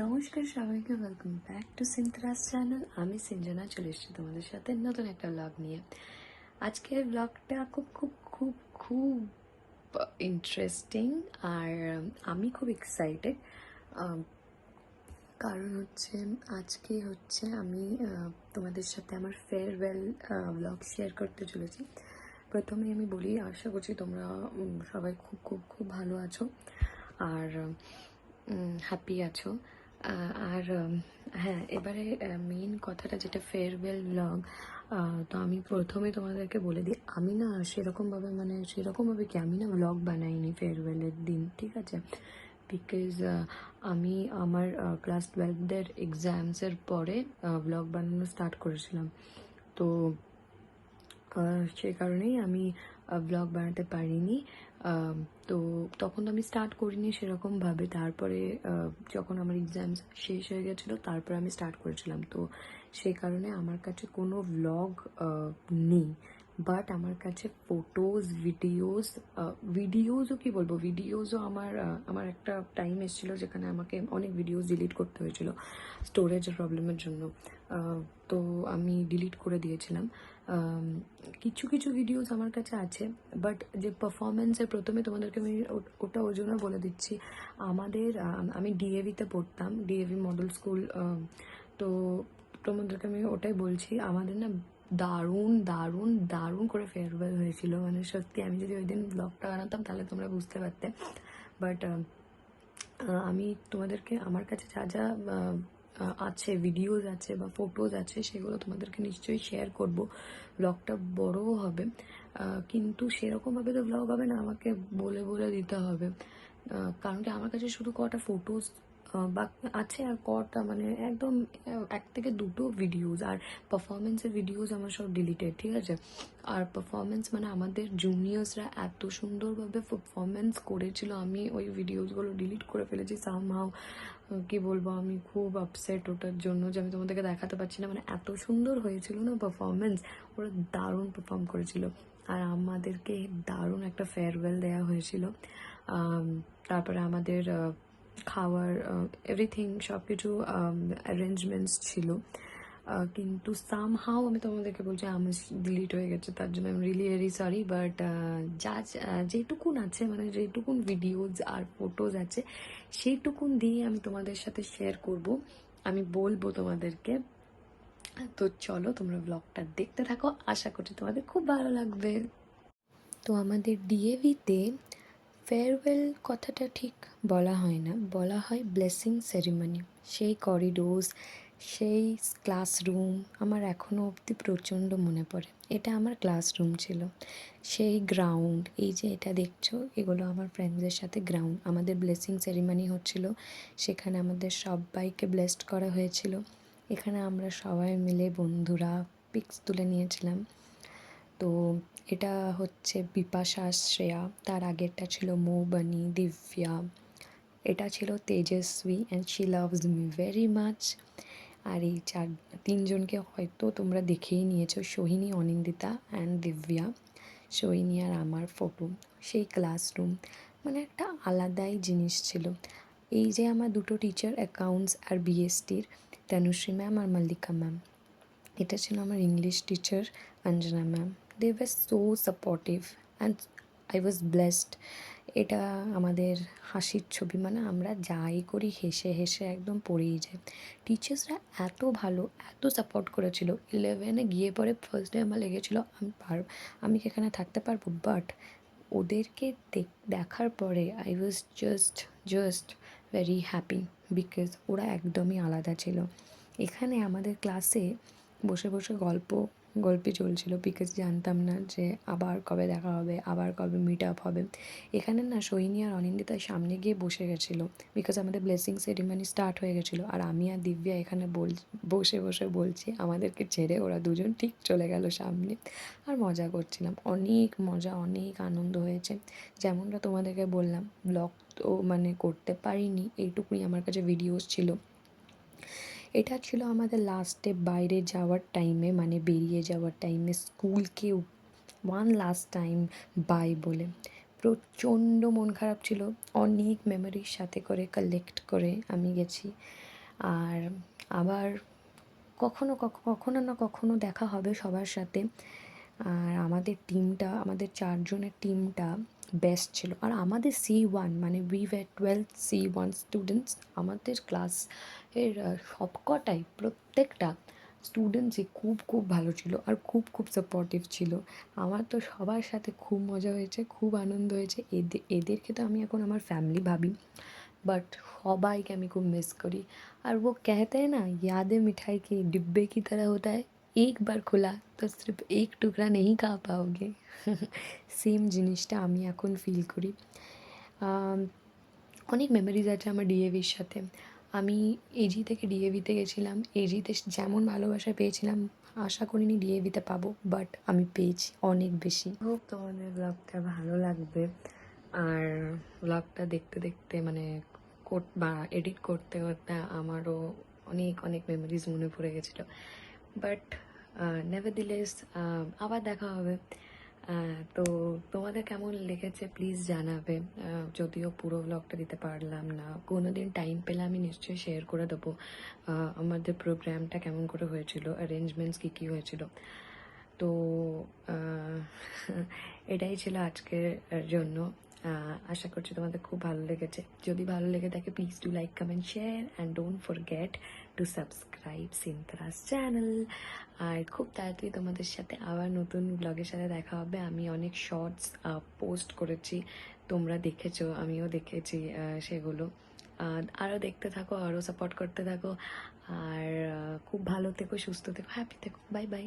নমস্কার সবাইকে, welcome back to সিনথরাস channel. আমি সিঞ্জনা চলে এসেছি তোমাদের সাথে নতুন একটা ব্লগ নিয়ে। আজকের ব্লগটা খুব খুব খুব খুব ইন্টারেস্টিং আর আমি খুব এক্সাইটেড। কারণ আজকে আমি তোমাদের সাথে আমার ফেয়ারওয়েল ব্লগ শেয়ার করতে চলেছি। প্রথমে আমি বলি, আশা করছি তোমরা সবাই খুব খুব খুব ভালো আছো আর হ্যাপি আছো। আর হ্যাঁ, এবারে মেইন কথাটা যেটা ফেয়ারওয়েল ব্লগ। তো আমি প্রথমে তোমাদেরকে বলে দিই, আমি না সেরকমভাবে কি আমি না ব্লগ বানাইনি ফেয়ারওয়েলের দিন, ঠিক আছে? বিকজ আমি আমার ক্লাস 12দের এক্সামসের পরে ব্লগ বানানো স্টার্ট করেছিলাম। তো সেই কারণেই আমি ব্লগ বানাতে পারিনি। তো তখন তো আমি স্টার্ট করিনি সেরকমভাবে। তারপরে যখন আমার এক্সামস শেষ হয়ে গেছিলো তারপরে আমি স্টার্ট করেছিলাম। তো সেই কারণে আমার কাছে কোনো ব্লগ নেই, বাট আমার কাছে ফটোজ, ভিডিওজও কি বলবো, ভিডিওজও আমার একটা টাইম এসেছিলো যেখানে আমাকে অনেক ভিডিওজ ডিলিট করতে হয়েছিল স্টোরেজের প্রবলেমের জন্য। তো আমি ডিলিট করে দিয়েছিলাম। কিছু কিছু ভিডিওস আমার কাছে আছে, বাট যে পারফরমেন্সের প্রথমে তোমাদেরকে আমি ওটা ওই জন্য বলে দিচ্ছি। আমি ডিএভিতে পড়তাম, ডিএভি মডেল স্কুল। তো তোমাদেরকে আমি ওটাই বলছি, আমাদের না দারুণ দারুণ দারুণ করে ফেয়ারওয়েল হয়েছিল। মানে সত্যি, আমি যদি ওই দিন ব্লগটা বানাতাম তাহলে তোমরা বুঝতে পারতে। বাট আমি তোমাদেরকে আমার কাছে যা যা আছে, ভিডিওস আছে বা ফটোজ আছে, সেগুলো তোমাদেরকে নিশ্চয়ই শেয়ার করব। ব্লগটা বড়ও হবে, কিন্তু সেরকমভাবে তো ব্লগ হবে না, আমাকে বলে বলে দিতে হবে। কারণ কি, আমার কাছে শুধু কটা ফটোজ বা আছে আর কটা মানে একদম এক থেকে দুটো ভিডিওস, আর পারফরমেন্সের ভিডিওস আমার সব ডিলিটেড, ঠিক আছে? আর পারফরমেন্স মানে আমাদের জুনিয়র্সরা এত সুন্দরভাবে পারফরমেন্স করেছিল, আমি ওই ভিডিওসগুলো ডিলিট করে ফেলেছি সামহাউ। কি বলবো, আমি খুব আপসেট ওটার জন্য যে আমি তোমাদেরকে দেখাতে পারছি না। মানে এত সুন্দর হয়েছিল না পারফরমেন্স, ওরা দারুণ পারফর্ম করেছিল। আর আমাদেরকে দারুণ একটা ফেয়ারওয়েল দেওয়া হয়েছিল। তারপরে আমাদের খাওয়ার এভরিথিং সব কিছু অ্যারেঞ্জমেন্টস ছিল, কিন্তু সামহাও আমি তোমাদেরকে বলছি আমার ডিলিট হয়ে গেছে। তার জন্য আমি রিয়েলি ভেরি সরি। বাট যেটুকুন আছে, মানে যেটুকুন ভিডিওজ আর ফটোজ আছে, সেইটুকুন দিয়ে আমি তোমাদের সাথে শেয়ার করব, আমি বলবো তোমাদেরকে। তো চলো, তোমরা ব্লগটা দেখতে থাকো, আশা করছি তোমাদের খুব ভালো লাগবে। তো আমাদের ডিএভিতে ফেয়ারওয়েল কথাটা ঠিক বলা হয় না, বলা হয় ব্লেসিং সেরিমনি। সেই করিডোর্স, সেই ক্লাসরুম আমার এখনও অবধি প্রচণ্ড মনে পড়ে। এটা আমার ক্লাসরুম ছিল, সেই গ্রাউন্ড, এই যে এটা দেখছো, এগুলো আমার ফ্রেন্ডসদের সাথে গ্রাউন্ড। আমাদের ব্লেসিং সেরিমনি হচ্ছিল, সেখানে আমাদের সবাইকে ব্লেসড করা হয়েছিল। এখানে আমরা সবাই মিলে বন্ধুরা পিকস তুলে নিয়েছিলাম। তো এটা হচ্ছে বিপাশা, শ্রেয়া, তার আগেরটা ছিল মৌবানি, দিব্যা, এটা ছিল Tejaswi and she loves me very much. আর এই তিনজনকে হয়তো তোমরা দেখেই নিয়েছো, সোহিনী, অনিন্দিতা অ্যান্ড দিব্যা। সোহিনী আর আমার ফটো, সেই ক্লাসরুম মানে একটা আলাদাই জিনিস ছিল। এই যে আমার দুটো টিচার, অ্যাকাউন্টস আর বিএসটির, তনুশ্রী ম্যাম আর মল্লিকা ম্যাম, এটা ছিল আমার English teacher Anjana ma'am. They were so supportive and I was blessed. এটা আমাদের হাসির ছবি, মানে আমরা যাই করি হেসে হেসে একদম পড়েই যাই। টিচার্সরা এত ভালো, এত সাপোর্ট করেছিল। 11-এ গিয়ে পরে ফার্স্ট ডে আমার লেগেছিলো আমি কি এখানে থাকতে পারবো, বাট ওদেরকে দেখার পরে I was just very happy, because ওরা একদমই আলাদা ছিল। এখানে আমাদের ক্লাসে বসে বসে গল্পই চলছিল, বিকজ জানতাম না যে আবার কবে দেখা হবে, আবার কবে মিট আপ হবে। এখানে না সোহিনী আর অনিন্দিতার সামনে গিয়ে বসে গেছিলো, বিকজ আমাদের ব্লেসিং সেরিমনি স্টার্ট হয়ে গেছিলো। আর আমি আর দিব্যা এখানে বসে বসে বলছি, আমাদেরকে ছেড়ে ওরা দুজন ঠিক চলে গেল সামনে। আর মজা করছিলাম, অনেক মজা, অনেক আনন্দ হয়েছে। যেমনটা তোমাদেরকে বললাম, ব্লগ তো মানে করতে পারিনি, এইটুকুই আমার কাছে ভিডিওস ছিল। এটা ছিল আমাদের লাস্টে বাইরে যাওয়ার টাইমে, মানে বেরিয়ে যাওয়ার টাইমে, স্কুলকে ওয়ান লাস্ট টাইম বাই বলে। প্রচণ্ড মন খারাপ ছিল, অনেক মেমোরির সাথে করে কালেক্ট করে আমি গেছি। আর আবার কখনো না কখনো দেখা হবে সবার সাথে। আর আমাদের 4 জনের টিমটা বেস্ট ছিল। আর আমাদের C1 মানে উই ওয়্যার 12 C1 স্টুডেন্টস, আমাদের ক্লাসের সবকটাই প্রত্যেকটা স্টুডেন্টসই খুব ভালো ছিল আর খুব সাপোর্টিভ ছিল। আমার তো সবার সাথে খুব মজা হয়েছে, খুব আনন্দ হয়েছে। এদেরকে তো আমি এখন আমার ফ্যামিলি ভাবি, बट সবাইকে আমি খুব মিস করি। আর वो कहते हैं ना, यादें मिठाई के डिब्बे की तरह होता है, एक बार खुला तो सिर्फ एक टुकड़ा नहीं खा पाओगे। সেম জিনিসটা আমি এখন ফিল করি। আম, অনেক মেমোরিজ আছে আমার ডিএভির সাথে। আমি এজি থেকে ডিএভিতে গেছিলাম, এজিতে যেমন ভালোবাসা পেয়েছিলাম আশা করিনি ডিএভিতে পাবো, বাট আমি পেয়েছি অনেক বেশি। হোপ তোমাদের ব্লগটা ভালো লাগবে। আর ব্লগটা দেখতে দেখতে মানে বা এডিট করতে করতে আমারও অনেক মেমোরিজ মনে পড়ে গেছিলো। বাট নেভারদিলেস আবার দেখা হবে। তো তোমাদের কেমন লেগেছে প্লিজ জানাবে। যদিও পুরো ব্লগটা দিতে পারলাম না, কোনো দিন টাইম পেলে আমি নিশ্চয়ই শেয়ার করে দেবো আমাদের প্রোগ্রামটা কেমন করে হয়েছিল, অ্যারেঞ্জমেন্টস কী হয়েছিল। তো আহ, এটাই ছিল আজকের জন্য। আশা করছি তোমাদের খুব ভালো লেগেছে। যদি ভালো লেগে থাকে please do like, comment, share and don't forget to subscribe সিনথরাস চ্যানেল। আর খুব তাড়াতাড়ি তোমাদের সাথে আবার নতুন ব্লগের সাথে দেখা হবে। আমি অনেক শর্টস পোস্ট করেছি, তোমরা দেখেছো, আমিও দেখেছি সেগুলো। আরও দেখতে থাকো, আরও সাপোর্ট করতে থাকো। আর খুব ভালো থেকো, সুস্থ থেকো, হ্যাপি থেকো। Bye bye.